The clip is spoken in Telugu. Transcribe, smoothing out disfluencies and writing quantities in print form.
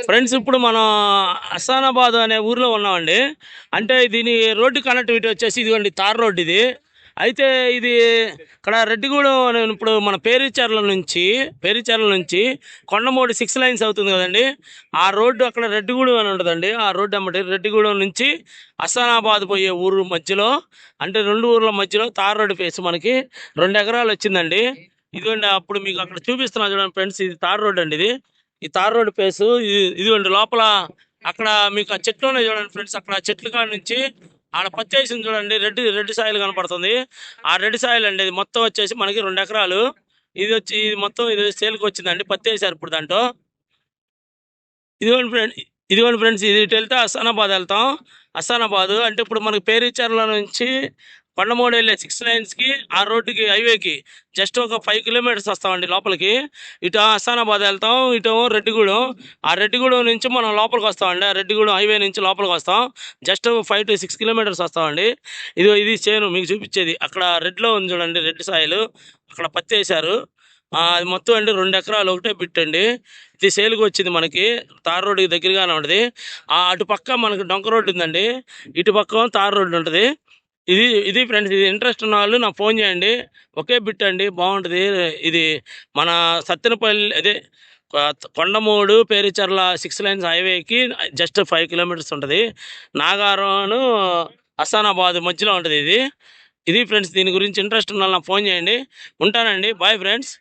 ఫ్రెండ్స్ ఇప్పుడు మనం హసనాబాద్ అనే ఊర్లో ఉన్నామండి. అంటే దీని రోడ్డు కనెక్టివిటీ వచ్చేసి ఇదిగోండి తార్ రోడ్డు ఇది. అయితే ఇది ఇక్కడ రెడ్డిగూడెం ఇప్పుడు మన పేరుచెర్ల నుంచి కొండమూడి 6 లైన్స్ అవుతుంది కదండి. ఆ రోడ్డు అక్కడ రెడ్డిగూడెం అని ఉంటుందండి. ఆ రోడ్డు అమ్మటి రెడ్డిగూడెం నుంచి హసనాబాద్ పోయే ఊరు మధ్యలో, అంటే 2 ఊర్ల మధ్యలో తార్ రోడ్డు ఫేస్ మనకి 2 ఎకరాలు వచ్చిందండి. ఇదిగోండి అప్పుడు మీకు అక్కడ చూపిస్తున్నా చూడండి ఫ్రెండ్స్, ఇది తార్ రోడ్ అండి. ఈ తార్ రోడ్ ప్లేస్ ఇదిగోండి లోపల. అక్కడ మీకు ఆ చెట్లు ఉన్నాయి చూడండి ఫ్రెండ్స్, అక్కడ ఆ చెట్ల కాడ నుంచి ఆడ పత్తి వేసింది చూడండి, రెడ్ రెడ్ సాయిల్ కనపడుతుంది. ఆ రెడ్ సాయిల్ అండి ఇది మొత్తం వచ్చేసి మనకి 2 ఎకరాలు. ఇది మొత్తం ఇది సేల్కి వచ్చిందండి, పత్తి వేసారు ఇప్పుడు దాంట్లో. ఇదిగోండి ఫ్రెండ్ ఇదిగోండి ఫ్రెండ్స్, ఇది ఇటు వెళ్తే హసనాబాద్ వెళ్తాం. హసనాబాద్ అంటే ఇప్పుడు మనకి పేరుచెర్ల నుంచి కొండమూడు వెళ్ళే 6 లైన్స్కి ఆ రోడ్డుకి హైవేకి జస్ట్ ఒక 5 కిలోమీటర్స్ వస్తామండి లోపలికి. ఇటు హసనాబాద్ వెళ్తాం, ఇటు రెడ్డిగూడెం. ఆ రెడ్డిగూడెం నుంచి మనం లోపలికి వస్తామండి. ఆ రెడ్డిగూడెం హైవే నుంచి లోపలికి వస్తాం. జస్ట్ 5 to 6 కిలోమీటర్స్ వస్తామండి. ఇది చేను మీకు చూపించేది. అక్కడ రెడ్లో ఉంది చూడండి, రెడ్ సాయిల్. అక్కడ పత్తి వేశారు. అది మొత్తం అండి 2 ఎకరాలు ఒకటే బిట్టండి. ఇది సేల్కి వచ్చింది మనకి, తార్ రోడ్డుకి దగ్గరగానే ఉంటుంది. అటు పక్క మనకి డొంక రోడ్డు ఉందండి, ఇటు పక్క తార్ రోడ్డు ఉంటుంది. ఇది ఫ్రెండ్స్, ఇది ఇంట్రెస్ట్ ఉన్న వాళ్ళు నాకు ఫోన్ చేయండి. ఒకే బిట్ అండి, బాగుంటుంది. ఇది మన సత్తెనపల్లి అదే కొండమూడు పేరుచెర్ల 6 లైన్స్ హైవేకి జస్ట్ 5 కిలోమీటర్స్ ఉంటుంది. నాగారం హసనాబాద్ మధ్యలో ఉంటుంది ఇది ఫ్రెండ్స్. దీని గురించి ఇంట్రెస్ట్ ఉన్న వాళ్ళు నాకు ఫోన్ చేయండి. ఉంటానండి, బాయ్ ఫ్రెండ్స్.